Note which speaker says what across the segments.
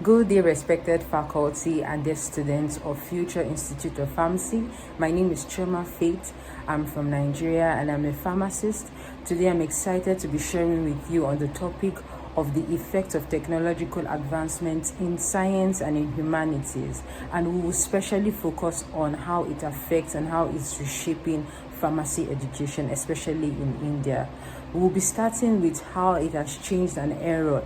Speaker 1: Good day, respected faculty and the students of Future Institute of Pharmacy. My name is Chioma Faith. I'm from Nigeria and I'm a pharmacist. Today I'm excited to be sharing with you on the topic of the effect of technological advancements in science and in humanities. And we will specially focus on how it affects and how it's reshaping pharmacy education, especially in India. We will be starting with how it has changed an era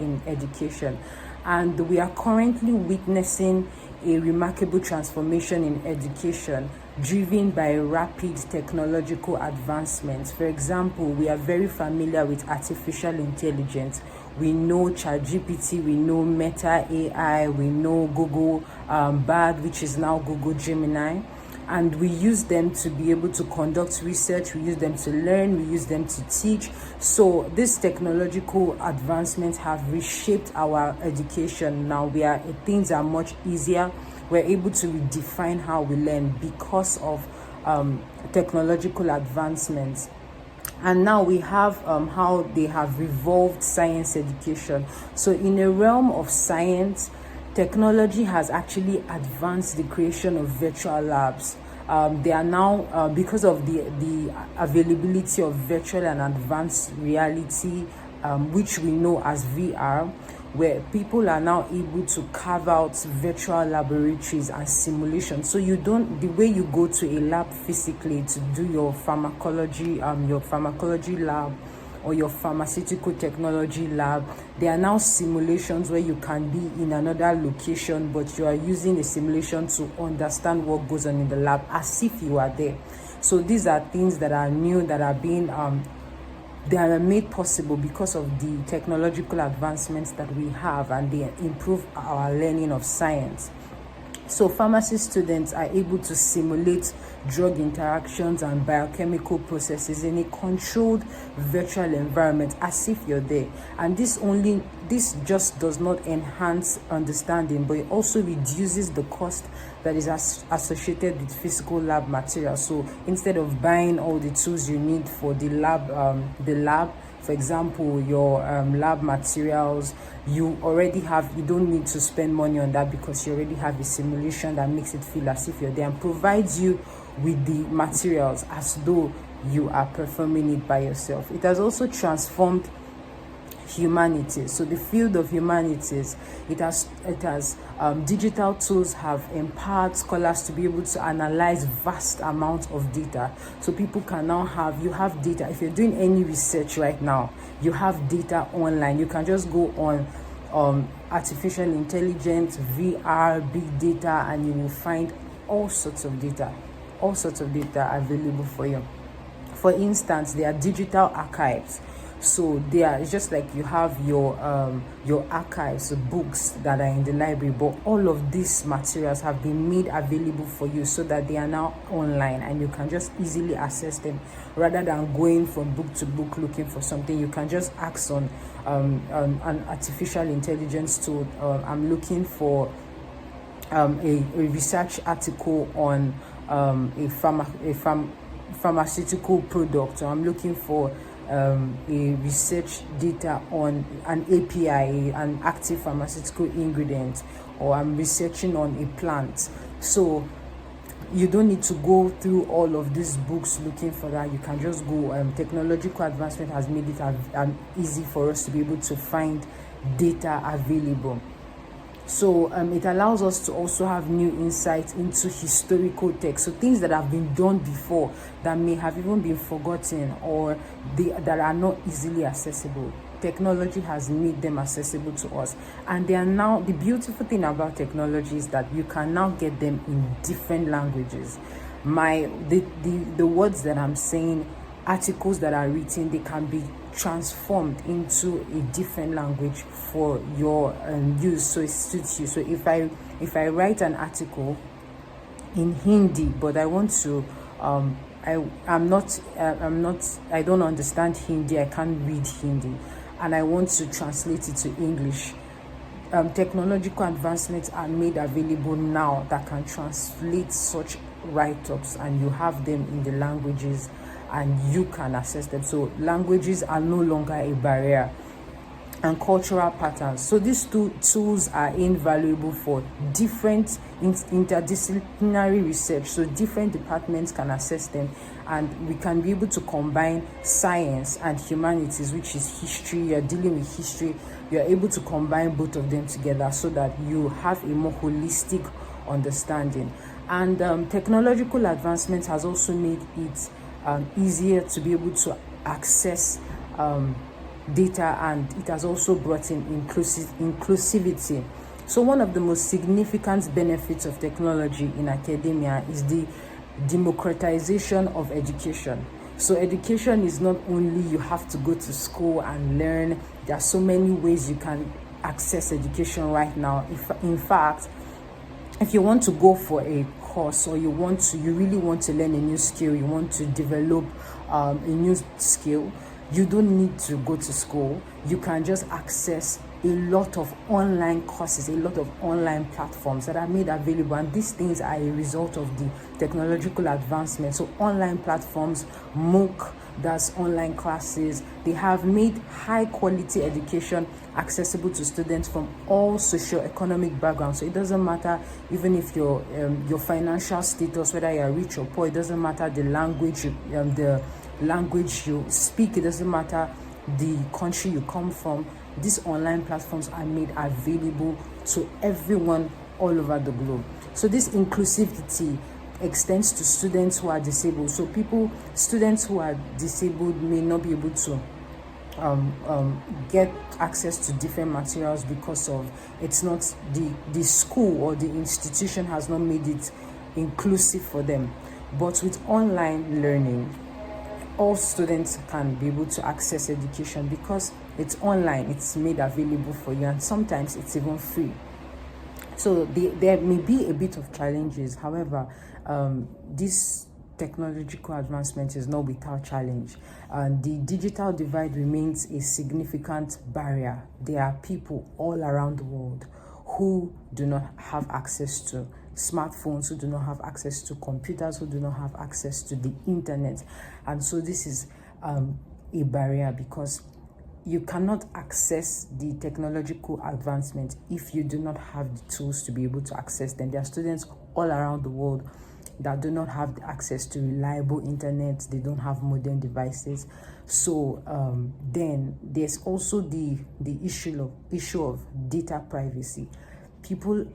Speaker 1: in education. And we are currently witnessing a remarkable transformation in education driven by rapid technological advancements. For example, we are very familiar with artificial intelligence. We know ChatGPT, we know Meta AI, we know Google Bard, which is now Google Gemini. And we use them to be able to conduct research, we use them to learn, we use them to teach. So these technological advancements have reshaped our education. Now things are much easier. We're able to redefine how we learn because of technological advancements. And now we have how they have revolved science education. So in a realm of science, technology has actually advanced the creation of virtual labs. They are now, because of the availability of virtual and advanced reality, which we know as VR, where people are now able to carve out virtual laboratories and simulations. So the way you go to a lab physically to do your pharmacology lab, or your pharmaceutical technology lab, there are now simulations where you can be in another location, but you are using the simulation to understand what goes on in the lab as if you are there. So these are things that are new, that are being they are made possible because of the technological advancements that we have, and they improve our learning of science. So pharmacy students are able to simulate drug interactions and biochemical processes in a controlled virtual environment as if you're there. And this just does not enhance understanding, but it also reduces the cost that is associated with physical lab materials. So instead of buying all the tools you need for the lab, for example, your lab materials, you don't need to spend money on that because you already have a simulation that makes it feel as if you're there and provides you with the materials as though you are performing it by yourself. It has also transformed humanities. So the field of humanities, digital tools have empowered scholars to be able to analyze vast amounts of data. So people can now have data. If you're doing any research right now, you have data online. You can just go on artificial intelligence, VR, big data, and you will find all sorts of data available for you. For instance, there are digital archives. So it's just like you have your archives of books that are in the library, but all of these materials have been made available for you so that they are now online and you can just easily access them rather than going from book to book looking for something. You can just ask on an artificial intelligence tool. I'm looking for a research article on a pharmaceutical product, or I'm looking for a research data on an API, an active pharmaceutical ingredient, or I'm researching on a plant. So you don't need to go through all of these books looking for that. You can just go. Technological advancement has made it easy for us to be able to find data available. So it allows us to also have new insights into historical texts, so things that have been done before that may have even been forgotten or that are not easily accessible. Technology has made them accessible to us, and they are now, the beautiful thing about technology is that you can now get them in different languages. The words that I'm saying, articles that are written, they can be transformed into a different language for your use, so it suits you. So if I write an article in Hindi, but I want to I don't understand Hindi, I can't read Hindi, and I want to translate it to English, technological advancements are made available now that can translate such write-ups, and you have them in the languages and you can access them. So languages are no longer a barrier. and cultural patterns. So these two tools are invaluable for different interdisciplinary research. So different departments can access them, and we can be able to combine science and humanities, which is history. You're dealing with history, you're able to combine both of them together so that you have a more holistic understanding. And technological advancement has also made it easier to be able to access data, and it has also brought in inclusivity. So one of the most significant benefits of technology in academia is the democratization of education. So education is not only you have to go to school and learn. There are so many ways you can access education right now. In fact, if you want to go for a course, or you really want to learn a new skill, you want to develop a new skill, you don't need to go to school. You can just access a lot of online courses, a lot of online platforms that are made available, and these things are a result of the technological advancement. So online platforms, MOOC, that's online classes, they have made high quality education accessible to students from all socio-economic backgrounds. So it doesn't matter even if your financial status, whether you're rich or poor, it doesn't matter the language you speak, it doesn't matter the country you come from. These online platforms are made available to everyone all over the globe. So this inclusivity extends to students who are disabled. So students who are disabled may not be able to get access to different materials because of it's not the school or the institution has not made it inclusive for them. But with online learning, all students can be able to access education because it's online, it's made available for you, and sometimes it's even free. So there may be a bit of challenges. However, this technological advancement is not without challenge. The digital divide remains a significant barrier. There are people all around the world who do not have access to smartphones, who do not have access to computers, who do not have access to the internet. And so this is a barrier, because you cannot access the technological advancement if you do not have the tools to be able to access them. There are students all around the world that do not have access to reliable internet, they don't have modern devices. So then there's also the issue of data privacy. People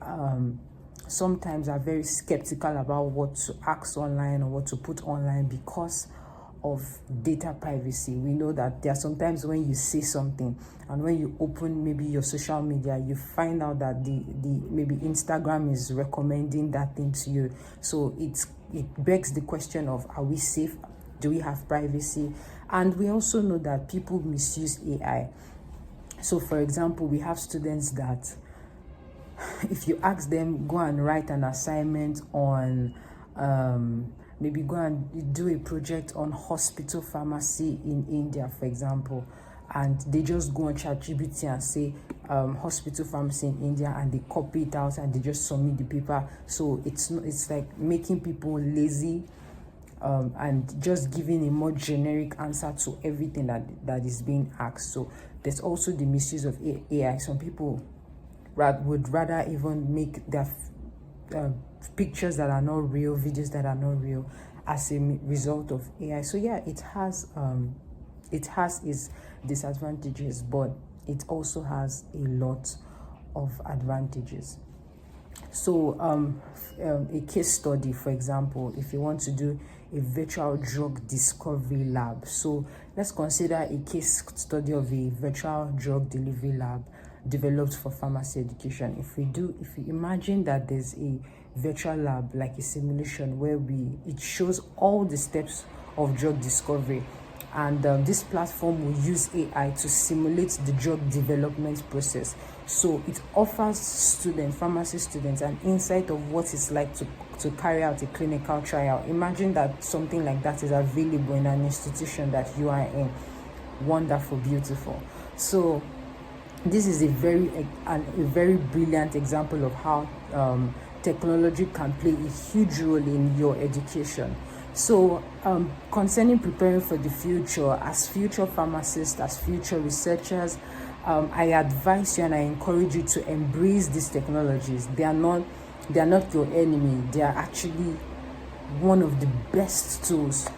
Speaker 1: sometimes are very skeptical about what to ask online or what to put online because of data privacy. We know that there are sometimes when you say something, and when you open maybe your social media, you find out that the maybe Instagram is recommending that thing to you. So it begs the question of, are we safe? Do we have privacy? And we also know that people misuse AI. So for example, we have students that if you ask them, go and write an assignment on maybe go and do a project on hospital pharmacy in India, for example, and they just go on ChatGPT and say hospital pharmacy in India, and they copy it out and they just submit the paper. So it's like making people lazy and just giving a more generic answer to everything that is being asked. So there's also the misuse of AI. Some people would rather even make their pictures that are not real, videos that are not real, as a result of AI. So yeah, it has its disadvantages, but it also has a lot of advantages. So a case study, for example, if you want to do a virtual drug discovery lab. So let's consider a case study of a virtual drug delivery lab developed for pharmacy education. If we imagine that there's a virtual lab, like a simulation, where it shows all the steps of drug discovery, and this platform will use AI to simulate the drug development process. So it offers pharmacy students an insight of what it's like to carry out a clinical trial. Imagine that something like that is available in an institution that you are in. Wonderful, beautiful. So this is a very brilliant example of how technology can play a huge role in your education. So concerning preparing for the future, as future pharmacists, as future researchers, I advise you and I encourage you to embrace these technologies. They are not your enemy. They are actually one of the best tools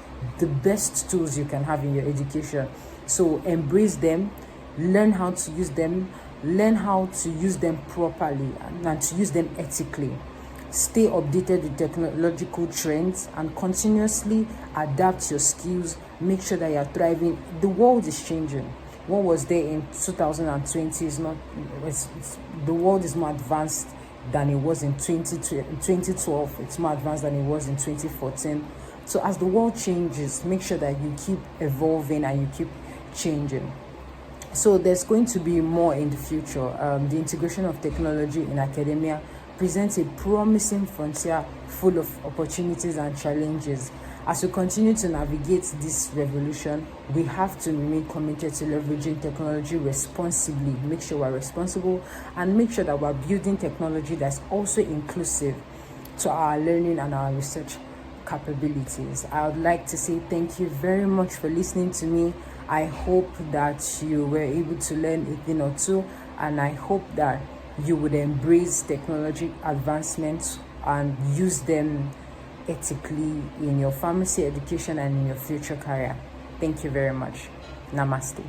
Speaker 1: you can have in your education. So embrace them, learn how to use them properly, and to use them ethically. Stay updated with technological trends and continuously adapt your skills. Make sure that you are thriving. The world is changing. What was there in 2020 is not, the world is more advanced than it was in 2012. It's more advanced than it was in 2014. So as the world changes, make sure that you keep evolving and you keep changing. So there's going to be more in the future. The integration of technology in academia presents a promising frontier full of opportunities and challenges. As we continue to navigate this revolution, we have to remain committed to leveraging technology responsibly. Make sure we're responsible and make sure that we're building technology that's also inclusive to our learning and our research capabilities. I would like to say thank you very much for listening to me. I hope that you were able to learn a thing or two, and I hope that you would embrace technology advancements and use them ethically in your pharmacy education and in your future career. Thank you very much. Namaste.